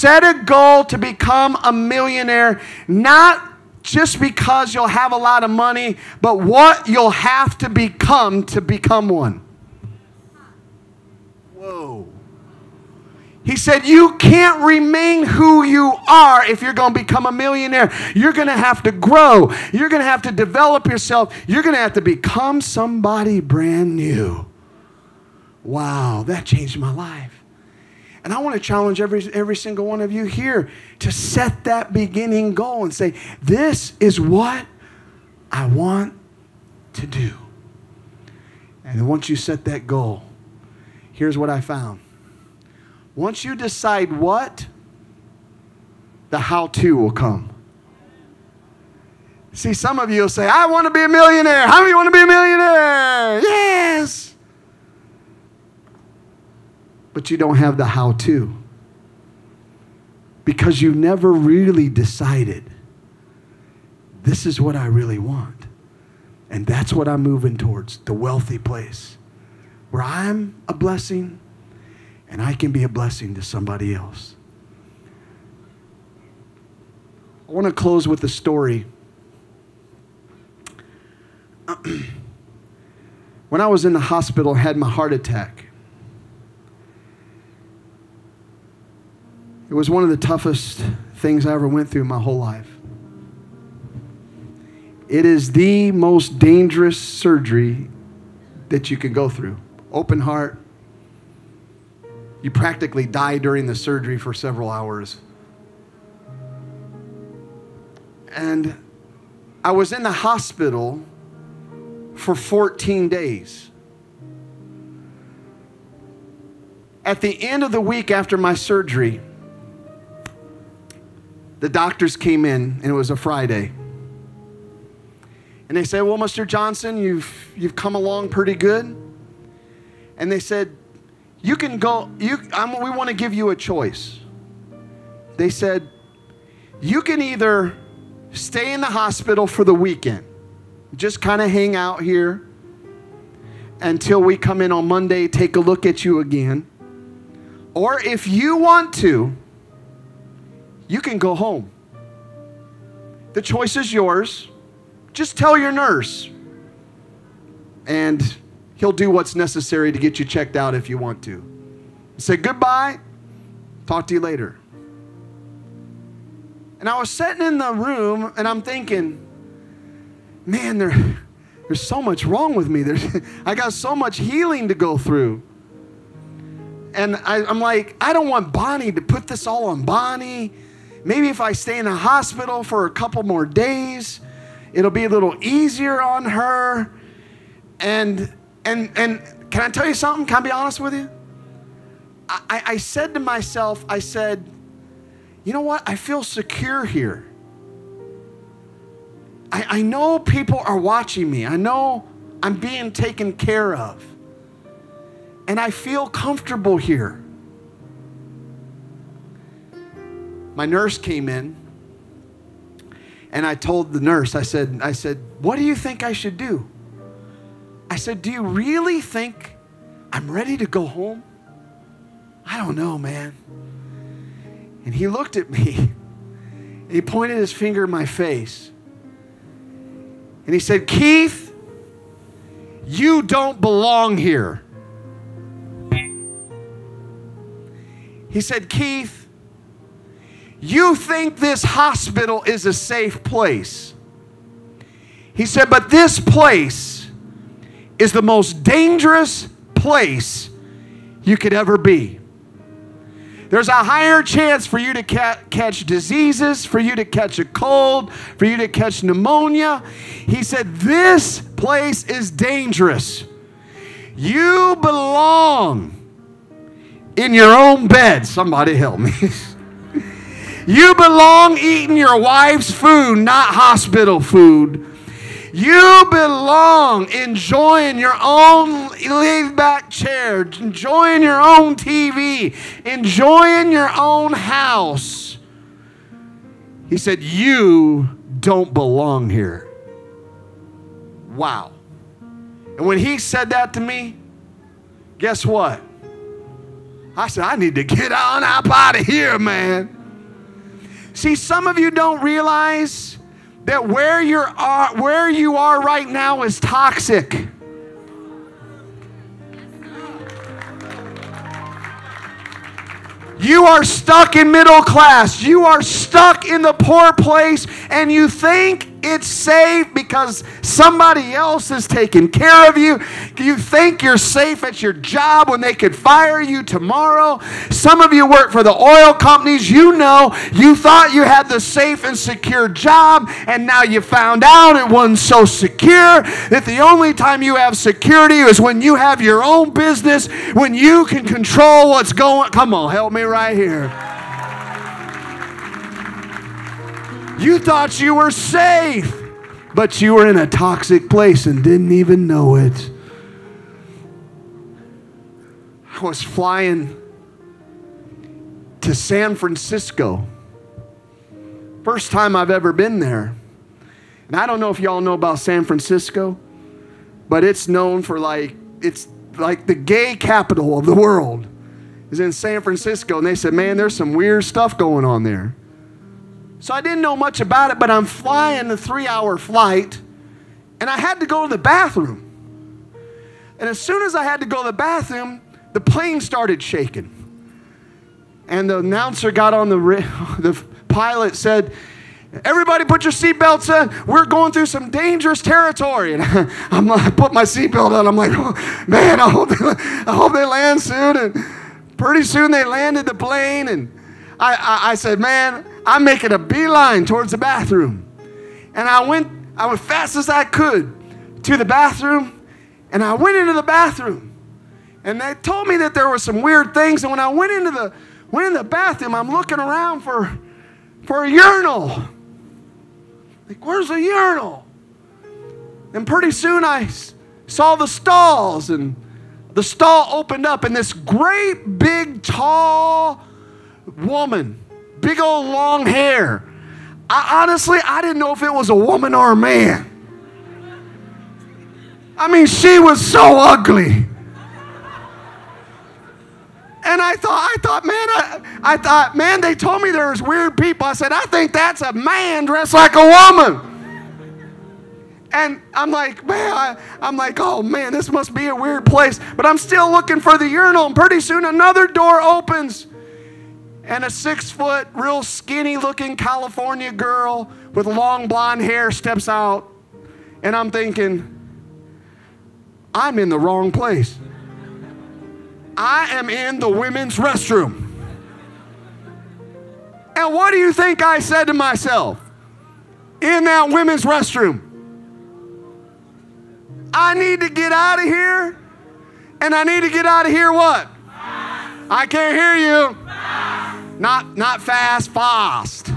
Set a goal to become a millionaire, not just because you'll have a lot of money, but what you'll have to become one. Whoa. He said, you can't remain who you are if you're going to become a millionaire. You're going to have to grow. You're going to have to develop yourself. You're going to have to become somebody brand new. Wow, that changed my life. And I want to challenge every single one of you here to set that beginning goal and say, this is what I want to do. And once you set that goal, here's what I found. Once you decide what, the how-to will come. See, some of you will say, I want to be a millionaire. How many want to be a millionaire? Yes. But you don't have the how-to. Because you never really decided, this is what I really want. And that's what I'm moving towards, the wealthy place. Where I'm a blessing, and I can be a blessing to somebody else. I want to close with a story. When I was in the hospital, I had my heart attack. It was one of the toughest things I ever went through in my whole life. It is the most dangerous surgery that you can go through. Open heart. You practically die during the surgery for several hours. And I was in the hospital for 14 days. At the end of the week after my surgery, the doctors came in, and it was a Friday. And they said, well, Mr. Johnson, you've come along pretty good. And they said, you can go, we want to give you a choice. They said, you can either stay in the hospital for the weekend, just kind of hang out here until we come in on Monday, take a look at you again. Or if you want to, you can go home. The choice is yours. Just tell your nurse, and he'll do what's necessary to get you checked out if you want to. Say goodbye, talk to you later. And I was sitting in the room, and I'm thinking, man, there's so much wrong with me. I got so much healing to go through. And I'm like, I don't want Bonnie to put this all on Bonnie. Maybe if I stay in the hospital for a couple more days, it'll be a little easier on her. And can I tell you something? Can I be honest with you? I said to myself, I said, you know what? I feel secure here. I know people are watching me. I know I'm being taken care of. And I feel comfortable here. My nurse came in, and I told the nurse, I said, what do you think I should do? I said, do you really think I'm ready to go home? I don't know, man. And he looked at me. He pointed his finger in my face. And he said, Keith, you don't belong here. He said, Keith, you think this hospital is a safe place. He said, but this place is the most dangerous place you could ever be. There's a higher chance for you to catch diseases, for you to catch a cold, for you to catch pneumonia. He said, this place is dangerous. You belong in your own bed. Somebody help me. You belong eating your wife's food, not hospital food. You belong enjoying your own laid-back chair, enjoying your own TV, enjoying your own house. He said, you don't belong here. Wow. And when he said that to me, guess what? I said, I need to get on up out of here, man. See, some of you don't realize that where you are right now is toxic. You are stuck in middle class. You are stuck in the poor place, and you think it's safe because somebody else is taking care of you. You think you're safe at your job when they could fire you tomorrow. Some of you work for the oil companies. You know, you thought you had the safe and secure job, and now you found out it wasn't so secure, that the only time you have security is when you have your own business, when you can control what's going. Come on, help me right here. You thought you were safe, but you were in a toxic place and didn't even know it. I was flying to San Francisco. First time I've ever been there. And I don't know if y'all know about San Francisco, but it's known for it's like the gay capital of the world is in San Francisco. And they said, man, there's some weird stuff going on there. So I didn't know much about it, but I'm flying a 3-hour flight, and I had to go to the bathroom. And as soon as I had to go to the bathroom, the plane started shaking. And the announcer got on the pilot said, everybody put your seatbelts on. We're going through some dangerous territory. And I put my seatbelt on. I'm like, oh, man, I hope they land soon. And pretty soon they landed the plane, and I said, man, I'm making a beeline towards the bathroom. And I went fast as I could to the bathroom, and I went into the bathroom. And they told me that there were some weird things, and when I went into the bathroom, I'm looking around for a urinal. Like, where's the urinal? And pretty soon I saw the stalls, and the stall opened up, and this great big tall woman, big old long hair. Honestly, I didn't know if it was a woman or a man. I mean, she was so ugly. And I thought, man, they told me there was weird people. I said, I think that's a man dressed like a woman. And I'm like, man, oh man, this must be a weird place. But I'm still looking for the urinal, and pretty soon another door opens. And a 6-foot, real skinny-looking California girl with long blonde hair steps out. And I'm thinking, I'm in the wrong place. I am in the women's restroom. And what do you think I said to myself in that women's restroom? I need to get out of here. And I need to get out of here what? I can't hear you. Not fast, fast.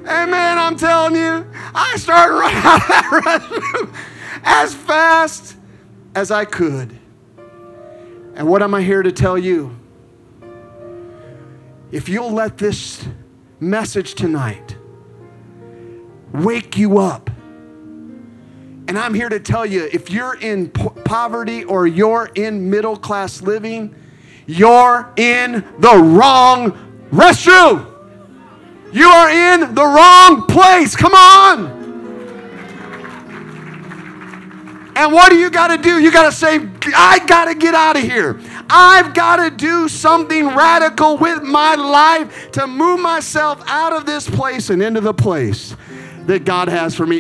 And man, I'm telling you, I started running out of that restroom as fast as I could. And what am I here to tell you? If you'll let this message tonight wake you up. And I'm here to tell you, if you're in poverty or you're in middle class living, you're in the wrong restroom. You are in the wrong place. Come on. And what do you got to do? You got to say, I got to get out of here. I've got to do something radical with my life to move myself out of this place and into the place that God has for me.